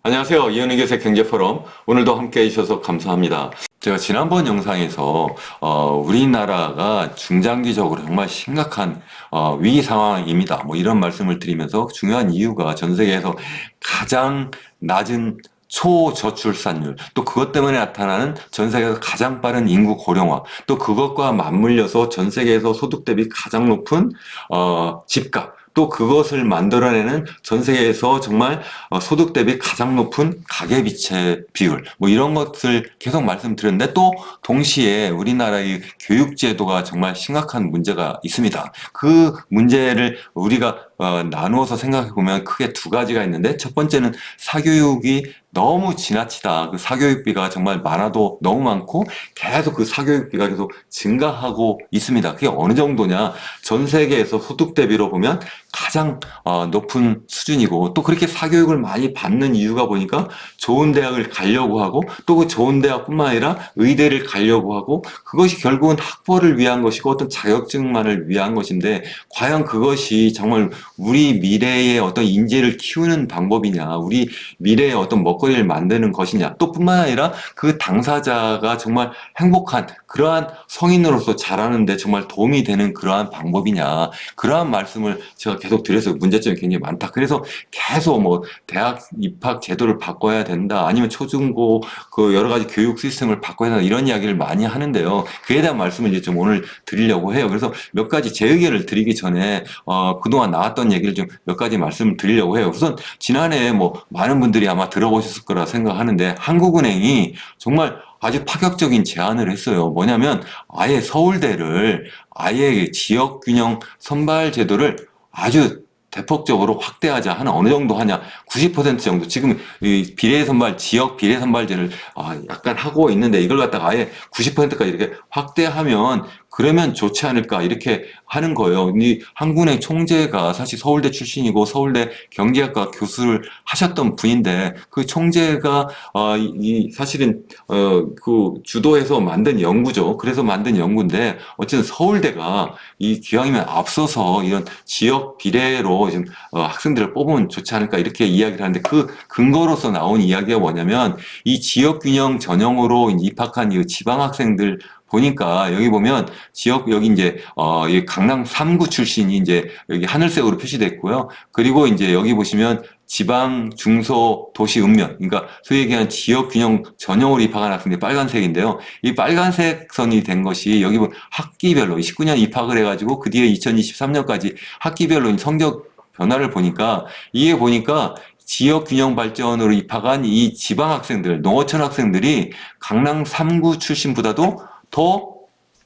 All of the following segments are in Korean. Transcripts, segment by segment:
안녕하세요. 이현희 교수의 경제포럼. 오늘도 함께 해주셔서 감사합니다. 제가 지난번 영상에서 우리나라가 중장기적으로 정말 심각한 위기 상황입니다. 뭐 이런 말씀을 드리면서 중요한 이유가 전 세계에서 가장 낮은 초저출산율, 또 그것 때문에 나타나는 전 세계에서 가장 빠른 인구 고령화, 또 그것과 맞물려서 전 세계에서 소득 대비 가장 높은 집값, 또 그것을 만들어내는 전 세계에서 정말 소득 대비 가장 높은 가계비채 비율, 뭐 이런 것을 계속 말씀드렸는데, 또 동시에 우리나라의 교육제도가 정말 심각한 문제가 있습니다. 그 문제를 우리가 나누어서 생각해 보면 크게 두 가지가 있는데, 첫 번째는 사교육이 너무 지나치다. 그 사교육비가 정말 많아도 너무 많고 계속 그 사교육비가 계속 증가하고 있습니다. 그게 어느 정도냐? 전 세계에서 소득 대비로 보면 가장 높은 수준이고, 또 그렇게 사교육을 많이 받는 이유가 보니까 좋은 대학을 가려고 하고, 또 그 좋은 대학뿐만 아니라 의대를 가려고 하고, 그것이 결국은 학벌을 위한 것이고 어떤 자격증만을 위한 것인데, 과연 그것이 정말 우리 미래의 어떤 인재를 키우는 방법이냐, 우리 미래의 어떤 먹거리를 만드는 것이냐, 또 뿐만 아니라 그 당사자가 정말 행복한 그러한 성인으로서 자라는데 정말 도움이 되는 그러한 방법이냐, 그러한 말씀을 제가 계속 드려서 문제점이 굉장히 많다. 그래서 계속 뭐 대학 입학 제도를 바꿔야 된다, 아니면 초중고 그 여러 가지 교육 시스템을 바꿔야 된다, 이런 이야기를 많이 하는데요. 그에 대한 말씀을 이제 좀 오늘 드리려고 해요. 그래서 몇 가지 제 의견을 드리기 전에 그동안 나왔던 얘기를 좀 몇 가지 말씀을 드리려고 해요. 우선 지난해 뭐 많은 분들이 아마 들어보셨을 거라 생각하는데, 한국은행이 정말 아주 파격적인 제안을 했어요. 뭐냐면 아예 서울대를 아예 지역균형 선발 제도를 아주 대폭적으로 확대하자. 하는 어느 정도 하냐? 90% 정도. 지금 이 비례선발, 지역 비례선발제를 약간 하고 있는데, 이걸 갖다가 아예 90%까지 이렇게 확대하면 그러면 좋지 않을까, 이렇게 하는 거예요. 이 한국은행 총재가 사실 서울대 출신이고 서울대 경제학과 교수를 하셨던 분인데, 그 총재가 사실은 그 주도해서 만든 연구죠. 그래서 만든 연구인데, 어쨌든 서울대가 이 기왕이면 앞서서 이런 지역 비례로 지금 학생들을 뽑으면 좋지 않을까, 이렇게 이야기를 하는데, 그 근거로서 나온 이야기가 뭐냐면, 이 지역 균형 전형으로 입학한 이 지방 학생들 보니까, 여기 보면 여기 이제 이 강남 3구 출신이 이제 여기 하늘색으로 표시됐고요. 그리고 이제 여기 보시면 지방 중소 도시 읍면, 그러니까 소위 얘기하는 지역 균형 전형으로 입학한 학생들이 빨간색인데요. 이 빨간색 선이 된 것이 여기 보면 학기별로 19년 입학을 해가지고 그 뒤에 2023년까지 학기별로 성적 변화를 보니까, 이게 보니까 지역 균형 발전으로 입학한 이 지방 학생들, 농어촌 학생들이 강남 3구 출신보다도 더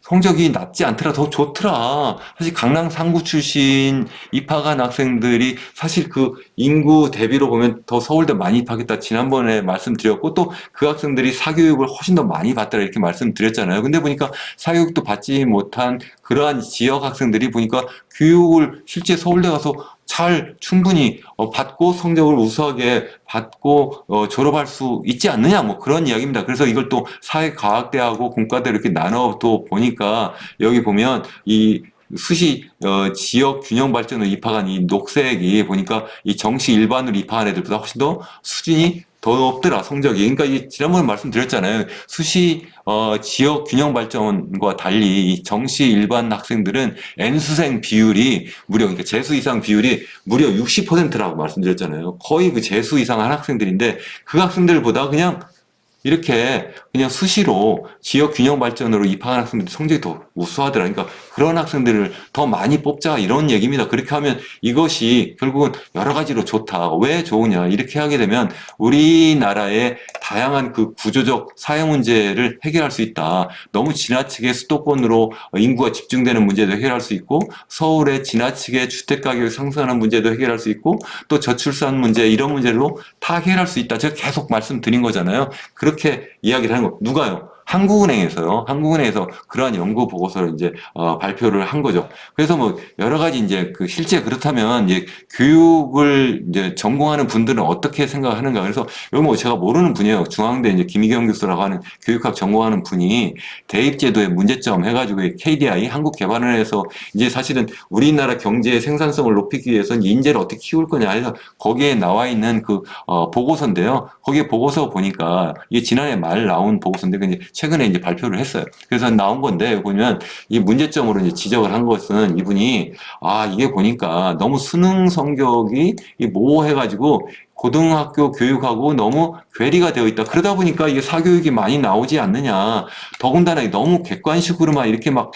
성적이 낮지 않더라, 더 좋더라. 사실 강남 3구 출신 입학한 학생들이 사실 그 인구 대비로 보면 더 서울대 많이 입학했다, 지난번에 말씀드렸고, 또 그 학생들이 사교육을 훨씬 더 많이 받더라, 이렇게 말씀드렸잖아요. 근데 보니까 사교육도 받지 못한 그러한 지역 학생들이 보니까 교육을 실제 서울대 가서 잘 충분히 받고 성적을 우수하게 받고 졸업할 수 있지 않느냐, 뭐 그런 이야기입니다. 그래서 이걸 또 사회과학대하고 공과대로 이렇게 나눠 또 보니까, 여기 보면 이 수시 지역 균형 발전으로 입학한 이 녹색이 보니까 이 정시 일반으로 입학한 애들보다 훨씬 더 수준이 더 높더라, 성적이. 그러니까 이 지난번에 말씀드렸잖아요. 수시 지역 균형 발전과 달리 이 정시 일반 학생들은 N수생 비율이 무려, 그러니까 재수 이상 비율이 무려 60%라고 말씀드렸잖아요. 거의 그 재수 이상 한 학생들인데, 그 학생들보다 이렇게 그냥 수시로 지역 균형 발전으로 입학한 학생들이 성적이 더 우수하더라. 그러니까 그런 학생들을 더 많이 뽑자, 이런 얘기입니다. 그렇게 하면 이것이 결국은 여러 가지로 좋다. 왜 좋으냐? 이렇게 하게 되면 우리나라의 다양한 그 구조적 사회 문제를 해결할 수 있다. 너무 지나치게 수도권으로 인구가 집중되는 문제도 해결할 수 있고, 서울에 지나치게 주택 가격이 상승하는 문제도 해결할 수 있고, 또 저출산 문제, 이런 문제로 다 해결할 수 있다. 제가 계속 말씀드린 거잖아요. 그렇게 이야기를 하는 거. 누가요? 한국은행에서요. 한국은행에서 그러한 연구 보고서를 이제 발표를 한 거죠. 그래서 뭐 여러 가지 이제 그 실제 그렇다면 이제 교육을 이제 전공하는 분들은 어떻게 생각하는가. 그래서 이거 뭐 제가 모르는 분이에요. 중앙대 이제 김희경 교수라고 하는 교육학 전공하는 분이 대입제도의 문제점 해가지고 KDI 한국개발원에서 이제 사실은 우리나라 경제의 생산성을 높이기 위해서는 인재를 어떻게 키울 거냐 해서 거기에 나와 있는 그 보고서인데요. 거기에 보고서 보니까 이게 지난해 말 나온 보고서인데 이제 최근에 이제 발표를 했어요. 그래서 나온 건데 보면 이 문제점으로 이제 지적을 한 것은 이분이 이게 보니까 너무 수능 성적이 모호해가지고 고등학교 교육하고 너무 괴리가 되어 있다. 그러다 보니까 이게 사교육이 많이 나오지 않느냐. 더군다나 너무 객관식으로만 이렇게 막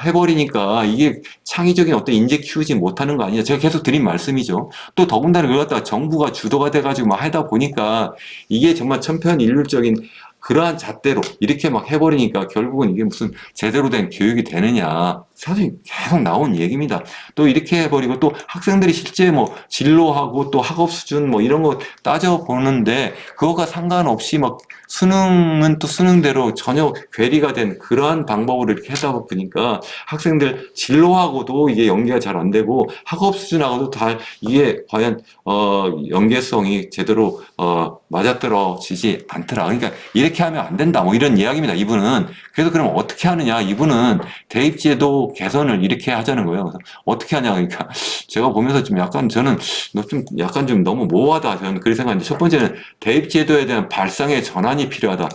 해버리니까 이게 창의적인 어떤 인재 키우지 못하는 거 아니냐. 제가 계속 드린 말씀이죠. 또 더군다나 그걸 갖다가 정부가 주도가 돼가지고 막 하다 보니까 이게 정말 천편일률적인 그러한 잣대로 이렇게 막 해버리니까 결국은 이게 무슨 제대로 된 교육이 되느냐. 사실 계속 나온 얘기입니다. 또 이렇게 해버리고 또 학생들이 실제 뭐 진로하고 또 학업 수준 뭐 이런 거 따져보는데 그거가 상관없이 막 수능은 또 수능대로 전혀 괴리가 된 그러한 방법으로 이렇게 하다 보니까 학생들 진로하고도 이게 연계가 잘 안 되고 학업 수준하고도 다 이게 과연 연계성이 제대로 맞아떨어지지 않더라. 그러니까 이렇게 하면 안 된다. 뭐 이런 이야기입니다. 이분은. 그래서 그럼 어떻게 하느냐? 이분은 대입제도 개선을 이렇게 하자는 거예요. 그래서 어떻게 하냐? 그러니까 제가 보면서 좀 약간 저는 좀 약간 좀 너무 모호하다. 저는 그렇게 생각하는데 첫 번째는 대입제도에 대한 발상의 전환이 필요하다.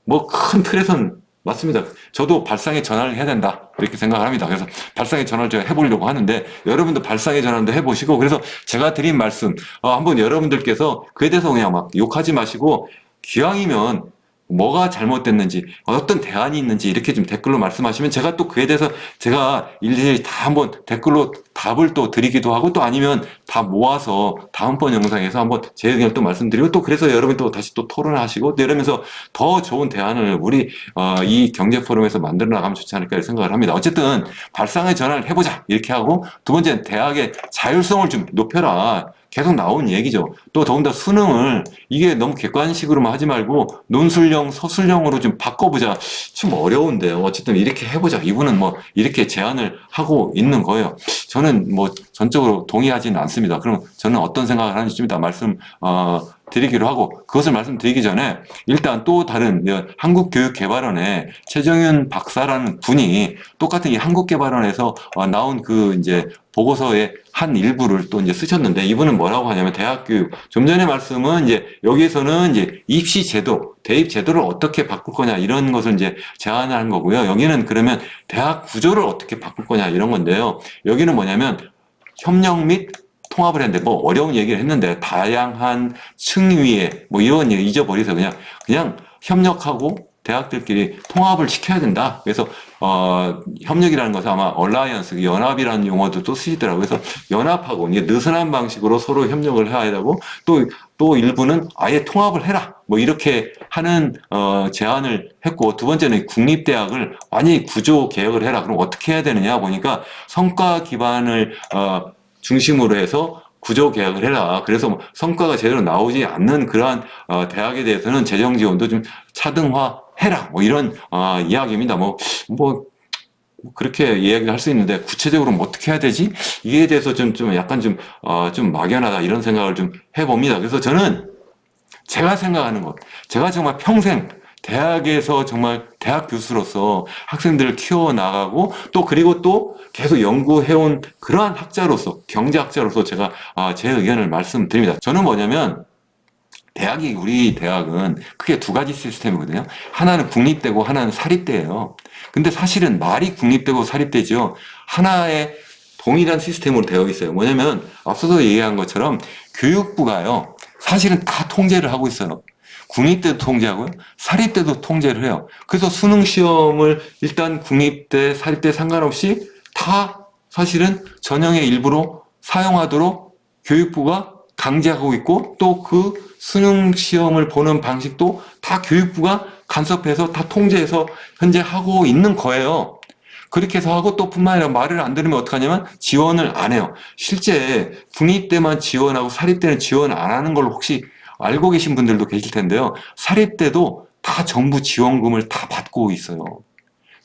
뭐 큰 틀에선 맞습니다. 저도 발상의 전환을 해야 된다. 이렇게 생각을 합니다. 그래서 발상의 전환을 제가 해보려고 하는데 여러분도 발상의 전환도 해보시고 그래서 제가 드린 말씀 한번 여러분들께서 그에 대해서 그냥 막 욕하지 마시고 기왕이면 뭐가 잘못됐는지 어떤 대안이 있는지 이렇게 좀 댓글로 말씀하시면 제가 또 그에 대해서 제가 일일이 다 한번 댓글로 답을 또 드리기도 하고 또 아니면 다 모아서 다음번 영상에서 한번 제 의견을 또 말씀드리고 또 그래서 여러분이 또 다시 또 토론을 하시고 또 이러면서 더 좋은 대안을 우리 이 경제 포럼에서 만들어 나가면 좋지 않을까 생각을 합니다. 어쨌든 발상의 전환을 해보자 이렇게 하고 두 번째는 대학의 자율성을 좀 높여라. 계속 나온 얘기죠. 또 더군다나 수능을 이게 너무 객관식으로만 하지 말고 논술형, 서술형으로 좀 바꿔보자. 좀 어려운데요. 어쨌든 이렇게 해보자. 이분은 뭐 이렇게 제안을 하고 있는 거예요. 저는 뭐 전적으로 동의하지는 않습니다. 그럼 저는 어떤 생각을 하는지 좀 이따 말씀 드리기로 하고 그것을 말씀드리기 전에 일단 또 다른 한국교육개발원의 최정윤 박사라는 분이 똑같은 이 한국개발원에서 나온 그 이제 보고서의 한 일부를 또 이제 쓰셨는데 이분은 뭐라고 하냐면 대학교육 좀 전에 말씀은 이제 여기에서는 이제 입시 제도 대입 제도를 어떻게 바꿀 거냐 이런 것을 이제 제안한 거고요. 여기는 그러면 대학 구조를 어떻게 바꿀 거냐 이런 건데요. 여기는 뭐냐면 협력 및 통합을 했는데 뭐 어려운 얘기를 했는데 다양한 층위에 뭐 이런 얘기 잊어버리세요. 그냥 협력하고 대학들끼리 통합을 시켜야 된다. 그래서 협력이라는 것은 아마 얼라이언스 연합이라는 용어도 또 쓰시더라고요. 그래서 연합하고 이게 느슨한 방식으로 서로 협력을 해야 되고 또 일부는 아예 통합을 해라. 뭐 이렇게 하는 제안을 했고 두 번째는 국립대학을 완전히 구조 개혁을 해라. 그럼 어떻게 해야 되느냐 보니까 성과 기반을 중심으로 해서 구조 개혁을 해라. 그래서 뭐 성과가 제대로 나오지 않는 그러한 대학에 대해서는 재정 지원도 좀 차등화해라. 뭐 이런 이야기입니다. 뭐 그렇게 이야기를 할 수 있는데 구체적으로 뭐 어떻게 해야 되지? 이에 대해서 좀 약간 좀 막연하다 이런 생각을 좀 해봅니다. 그래서 저는 제가 생각하는 것, 제가 정말 평생 대학에서 정말 대학 교수로서 학생들을 키워나가고 또 그리고 또 계속 연구해온 그러한 학자로서 경제학자로서 제가 제 의견을 말씀드립니다. 저는 뭐냐면 우리 대학은 크게 두 가지 시스템이거든요. 하나는 국립대고 하나는 사립대예요. 근데 사실은 말이 국립대고 사립대죠. 하나의 동일한 시스템으로 되어 있어요. 뭐냐면 앞서서 얘기한 것처럼 교육부가요. 사실은 다 통제를 하고 있어요. 국립대도 통제하고요. 사립대도 통제를 해요. 그래서 수능 시험을 일단 국립대, 사립대 상관없이 다 사실은 전형의 일부로 사용하도록 교육부가 강제하고 있고 또 그 수능 시험을 보는 방식도 다 교육부가 간섭해서 다 통제해서 현재 하고 있는 거예요. 그렇게 해서 하고 또 뿐만 아니라 말을 안 들으면 어떡하냐면 지원을 안 해요. 실제 국립대만 지원하고 사립대는 지원 안 하는 걸로 혹시 알고 계신 분들도 계실 텐데요. 사립대도 다 정부 지원금을 다 받고 있어요.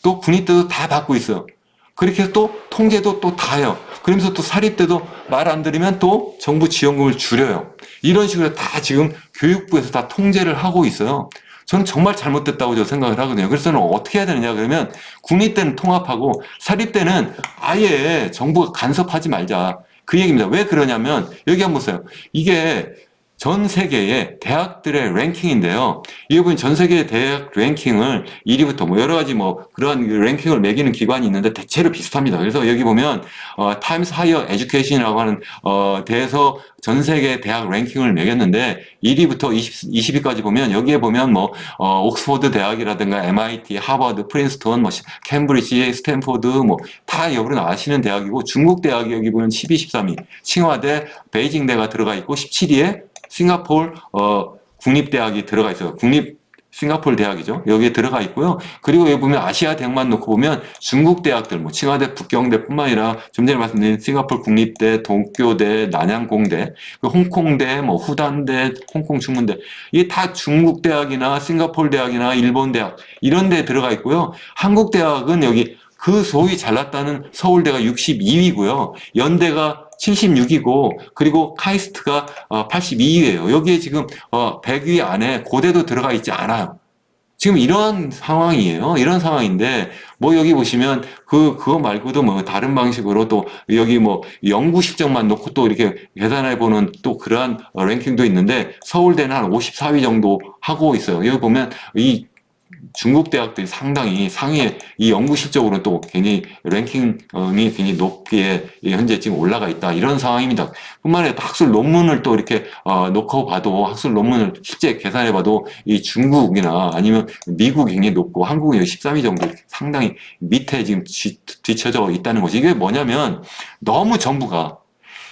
또 군입대도 다 받고 있어요. 그렇게 해서 또 통제도 또 다 해요. 그러면서 또 사립대도 말 안 들으면 또 정부 지원금을 줄여요. 이런 식으로 다 지금 교육부에서 다 통제를 하고 있어요. 저는 정말 잘못됐다고 저 생각을 하거든요. 그래서 저는 어떻게 해야 되느냐 그러면 국립대는 통합하고 사립대는 아예 정부가 간섭하지 말자. 그 얘기입니다. 왜 그러냐면 여기 한번 보세요. 이게 전 세계의 대학들의 랭킹인데요. 이게 보면 전 세계의 대학 랭킹을 1위부터 뭐 여러 가지 뭐 그러한 랭킹을 매기는 기관이 있는데 대체로 비슷합니다. 그래서 여기 보면 타임스 하이어 에듀케이션이라고 하는 대에서 전 세계 대학 랭킹을 매겼는데 1위부터 20위까지 보면 여기에 보면 뭐 옥스퍼드 대학이라든가 MIT, 하버드, 프린스턴, 뭐 캠브리지, 스탠포드 뭐 다 여러분 아시는 대학이고 중국 대학이 여기 보면 12, 13위, 칭화대, 베이징대가 들어가 있고 17위에 싱가포르 국립대학이 들어가 있어요. 싱가포르 대학이죠. 여기에 들어가 있고요. 그리고 여기 보면 아시아 대학만 놓고 보면 중국 대학들, 뭐 칭화대, 북경대뿐만 아니라 좀 전에 말씀드린 싱가포르 국립대, 도쿄대, 난양공대, 홍콩대, 뭐 후단대, 홍콩 중문대 이게 다 중국 대학이나 싱가포르 대학이나 일본 대학 이런 데 들어가 있고요. 한국 대학은 여기 그 소위 잘났다는 서울대가 62위고요. 연대가 76이고 그리고 카이스트가 82위예요. 여기에 지금 100위 안에 고대도 들어가 있지 않아요. 지금 이런 상황이에요. 이런 상황인데 뭐 여기 보시면 그거 말고도 뭐 다른 방식으로 또 여기 뭐 연구 실적만 놓고 또 이렇게 계산해 보는 또 그러한 랭킹도 있는데 서울대는 한 54위 정도 하고 있어요. 여기 보면 이 중국 대학들이 상당히 상위에 이 연구 실적으로 또 굉장히 랭킹이 굉장히 높게 현재 지금 올라가 있다 이런 상황입니다. 뿐만 아니라 학술 논문을 또 이렇게 놓고 봐도 학술 논문을 실제 계산해 봐도 이 중국이나 아니면 미국이 굉장히 높고 한국은 13위 정도 상당히 밑에 지금 뒤쳐져 있다는 거지. 이게 뭐냐면 너무 정부가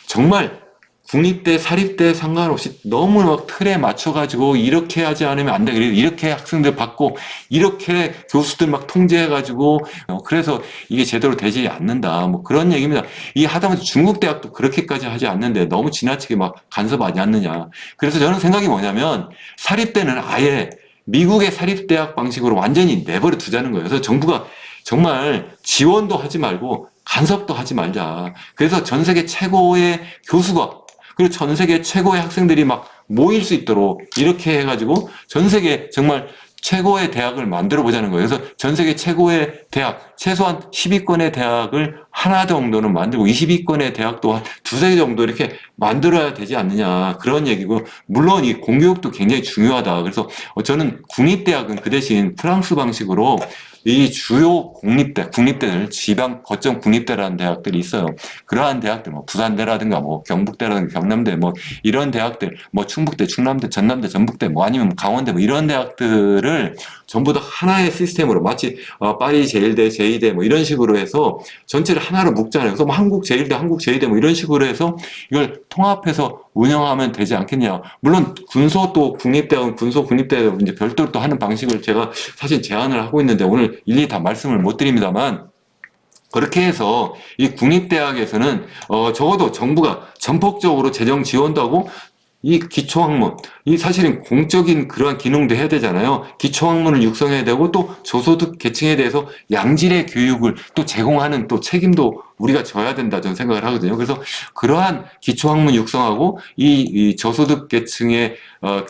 정말 국립대, 사립대 상관없이 너무 막 틀에 맞춰가지고 이렇게 하지 않으면 안 돼. 이렇게 학생들 받고 이렇게 교수들 막 통제해가지고 그래서 이게 제대로 되지 않는다. 뭐 그런 얘기입니다. 이 하다못해 중국 대학도 그렇게까지 하지 않는데 너무 지나치게 막 간섭하지 않느냐. 그래서 저는 생각이 뭐냐면 사립대는 아예 미국의 사립대학 방식으로 완전히 내버려 두자는 거예요. 그래서 정부가 정말 지원도 하지 말고 간섭도 하지 말자. 그래서 전 세계 최고의 교수가 그리고 전 세계 최고의 학생들이 막 모일 수 있도록 이렇게 해가지고 전 세계 정말 최고의 대학을 만들어 보자는 거예요. 그래서 전 세계 최고의 대학, 최소한 10위권의 대학을 하나 정도는 만들고 20위권의 대학도 한 두세 개 정도 이렇게 만들어야 되지 않느냐. 그런 얘기고, 물론 이 공교육도 굉장히 중요하다. 그래서 저는 국립대학은 그 대신 프랑스 방식으로 이 주요 국립대들, 지방 거점 국립대라는 대학들이 있어요. 그러한 대학들, 뭐 부산대라든가, 뭐 경북대라든가, 경남대, 뭐 이런 대학들, 뭐 충북대, 충남대, 전남대, 전북대, 뭐 아니면 강원대, 뭐 이런 대학들을 전부 다 하나의 시스템으로 마치 파리 제일대, 제이대 뭐 이런 식으로 해서 전체를 하나로 묶잖아요. 그래서 뭐 한국 제일대, 한국 제이대 뭐 이런 식으로 해서 이걸 통합해서 운영하면 되지 않겠냐. 물론 군소 또 국립대학은 군소 국립대 이제 별도로 또 하는 방식을 제가 사실 제안을 하고 있는데 오늘 일일이 다 말씀을 못 드립니다만, 그렇게 해서 이 국립대학에서는 적어도 정부가 전폭적으로 재정 지원도 하고 이 기초학문, 이 사실은 공적인 그러한 기능도 해야 되잖아요. 기초학문을 육성해야 되고 또 저소득 계층에 대해서 양질의 교육을 또 제공하는 또 책임도 우리가 져야 된다 저는 생각을 하거든요. 그래서 그러한 기초학문 육성하고 이 저소득 계층의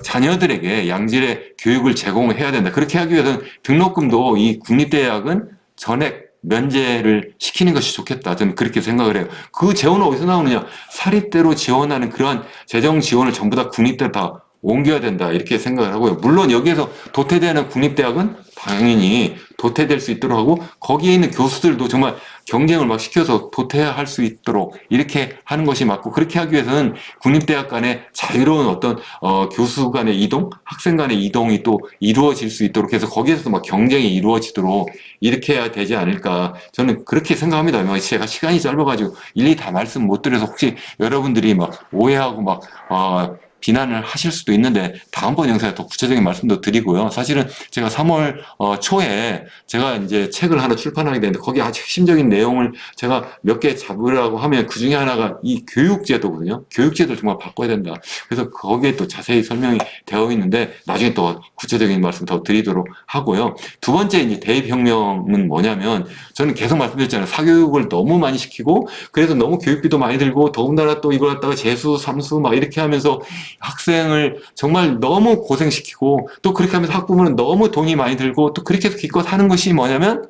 자녀들에게 양질의 교육을 제공해야 된다. 그렇게 하기 위해서는 등록금도 이 국립대학은 전액 면제를 시키는 것이 좋겠다. 저는 그렇게 생각을 해요. 그 재원은 어디서 나오느냐? 사립대로 지원하는 그러한 재정 지원을 전부 다 국립대로 다 옮겨야 된다. 이렇게 생각을 하고요. 물론 여기에서 도태되는 국립대학은 당연히 도태될 수 있도록 하고 거기에 있는 교수들도 정말 경쟁을 막 시켜서 도태할 수 있도록 이렇게 하는 것이 맞고, 그렇게 하기 위해서는 국립대학 간의 자유로운 어떤 교수 간의 이동, 학생 간의 이동이 또 이루어질 수 있도록 해서 거기에서도 막 경쟁이 이루어지도록 이렇게 해야 되지 않을까. 저는 그렇게 생각합니다. 제가 시간이 짧아가지고 일일이 다 말씀 못 드려서 혹시 여러분들이 막 오해하고 막 비난을 하실 수도 있는데 다음번 영상에 더 구체적인 말씀도 드리고요. 사실은 제가 3월 초에 제가 이제 책을 하나 출판하게 되는데 거기 아주 핵심적인 내용을 제가 몇 개 잡으라고 하면 그 중에 하나가 이 교육제도거든요. 교육제도를 정말 바꿔야 된다. 그래서 거기에 또 자세히 설명이 되어 있는데 나중에 또 구체적인 말씀 더 드리도록 하고요. 두 번째 이제 대입혁명은 뭐냐면 저는 계속 말씀드렸잖아요. 사교육을 너무 많이 시키고 그래서 너무 교육비도 많이 들고 더군다나 또 이걸 갖다가 재수, 삼수 막 이렇게 하면서 학생을 정말 너무 고생시키고 또 그렇게 하면서 학부모는 너무 돈이 많이 들고 또 그렇게 해서 기껏 하는 것이 뭐냐면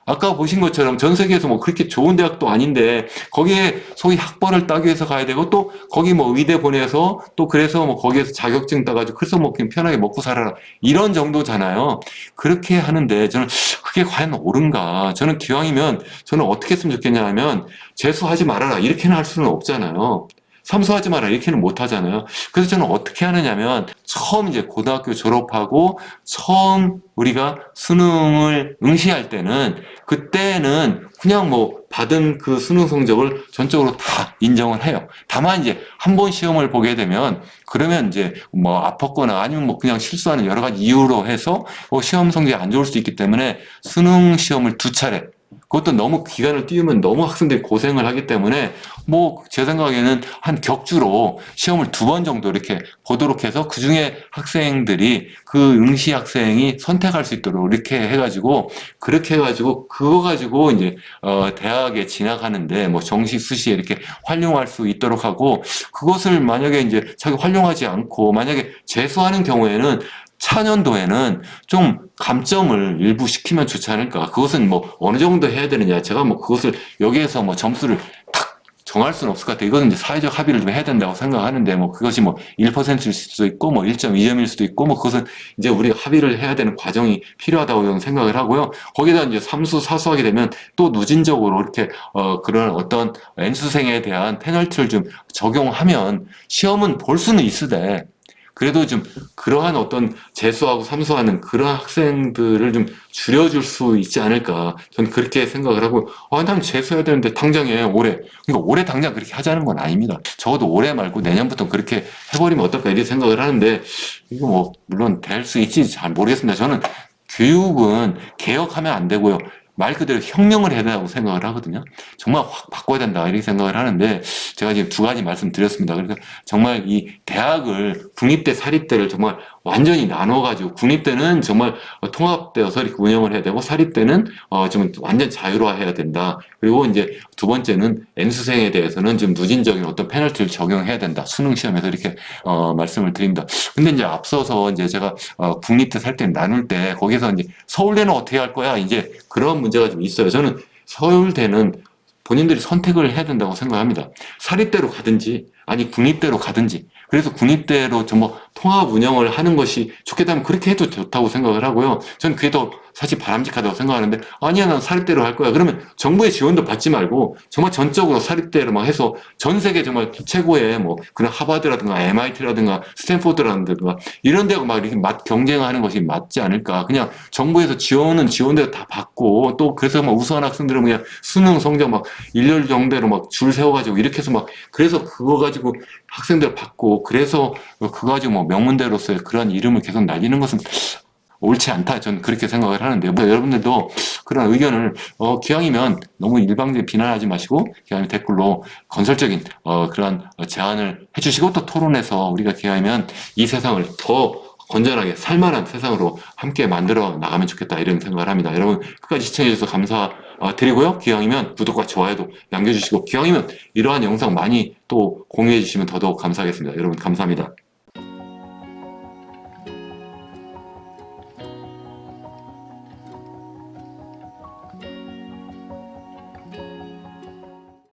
아까 보신 것처럼 전 세계에서 뭐 그렇게 좋은 대학도 아닌데 거기에 소위 학벌을 따기 위해서 가야 되고 또 거기 뭐 의대 보내서 또 그래서 뭐 거기에서 자격증 따가지고 그래서 뭐 그냥 편하게 먹고 살아라 이런 정도잖아요. 그렇게 하는데 저는 그게 과연 옳은가? 저는 기왕이면 저는 어떻게 했으면 좋겠냐 하면 재수하지 말아라 이렇게는 할 수는 없잖아요. 삼수하지 마라 이렇게는 못 하잖아요. 그래서 저는 어떻게 하느냐면 처음 이제 고등학교 졸업하고 처음 우리가 수능을 응시할 때는 그때는 그냥 뭐 받은 그 수능 성적을 전적으로 다 인정을 해요. 다만 이제 한 번 시험을 보게 되면 그러면 이제 뭐 아팠거나 아니면 뭐 그냥 실수하는 여러 가지 이유로 해서 뭐 시험 성적이 안 좋을 수 있기 때문에 수능 시험을 2차례 그것도 너무 기간을 띄우면 너무 학생들이 고생을 하기 때문에 뭐 제 생각에는 한 격주로 시험을 2번 정도 이렇게 보도록 해서 그중에 학생들이 그 응시 학생이 선택할 수 있도록 이렇게 해가지고 그렇게 해가지고 그거 가지고 이제 대학에 진학하는데 뭐 정시 수시에 이렇게 활용할 수 있도록 하고 그것을 만약에 이제 자기 활용하지 않고 만약에 재수하는 경우에는 차년도에는 좀 감점을 일부 시키면 좋지 않을까. 그것은 뭐 어느 정도 해야 되느냐. 제가 뭐 그것을 여기에서 뭐 점수를 탁 정할 수는 없을 것 같아요. 이거는 이제 사회적 합의를 좀 해야 된다고 생각하는데 뭐 그것이 뭐 1%일 수도 있고 뭐 1.2점일 수도 있고 뭐 그것은 이제 우리가 합의를 해야 되는 과정이 필요하다고 저는 생각을 하고요. 거기다 이제 삼수, 사수하게 되면 또 누진적으로 이렇게 그런 어떤 N수생에 대한 페널티를 좀 적용하면 시험은 볼 수는 있으되 그래도 좀 그러한 어떤 재수하고 삼수하는 그런 학생들을 좀 줄여줄 수 있지 않을까. 저는 그렇게 생각을 하고, 난 재수해야 되는데 당장에 올해. 그러니까 올해 당장 그렇게 하자는 건 아닙니다. 적어도 올해 말고 내년부터 그렇게 해버리면 어떨까 이렇게 생각을 하는데, 이거 뭐, 물론 될 수 있지 잘 모르겠습니다. 저는 교육은 개혁하면 안 되고요. 말 그대로 혁명을 해야 된다고 생각을 하거든요. 정말 확 바꿔야 된다 이렇게 생각을 하는데 제가 지금 2가지 말씀드렸습니다. 그러니까 정말 이 대학을 국립대, 사립대를 정말 완전히 나눠가지고 국립대는 정말 통합되어서 이렇게 운영을 해야 되고 사립대는 좀 완전 자율화해야 된다. 그리고 이제 2번째는 N수생에 대해서는 좀 누진적인 어떤 페널티를 적용해야 된다. 수능 시험에서 이렇게 말씀을 드립니다. 근데 이제 앞서서 이제 제가 국립대, 사립대 나눌 때 거기서 이제 서울대는 어떻게 할 거야? 이제 그런 문제가 좀 있어요. 저는 서울대는 본인들이 선택을 해야 된다고 생각합니다. 사립대로 가든지 아니 국립대로 가든지 그래서 국립대로 좀 뭐 통합 운영을 하는 것이 좋겠다면 그렇게 해도 좋다고 생각을 하고요. 저는 그게 더 사실 바람직하다고 생각하는데 아니야 난 사립대로 할 거야. 그러면 정부의 지원도 받지 말고 정말 전적으로 사립대로 막 해서 전 세계 정말 최고의 뭐 그런 하버드라든가 MIT라든가 스탠포드라든가 이런 데가 막 이렇게 경쟁하는 것이 맞지 않을까. 그냥 정부에서 지원은 지원대로 다 받고 또 그래서 막 우수한 학생들은 그냥 수능 성적 막 일렬 정대로 막 줄 세워가지고 이렇게 해서 막 그래서 그거 가지고 학생들 받고 그래서 그거 가지고 뭐 명문대로서의 그런 이름을 계속 날리는 것은 옳지 않다. 저는 그렇게 생각을 하는데요. 여러분들도 그런 의견을 기왕이면 너무 일방적인 비난하지 마시고 기왕이면 댓글로 건설적인 그런 제안을 해주시고 또 토론해서 우리가 기왕이면 이 세상을 더 건전하게 살만한 세상으로 함께 만들어 나가면 좋겠다 이런 생각을 합니다. 여러분 끝까지 시청해주셔서 감사드리고요. 기왕이면 구독과 좋아요도 남겨주시고 기왕이면 이러한 영상 많이 또 공유해 주시면 더더욱 감사하겠습니다. 여러분 감사합니다.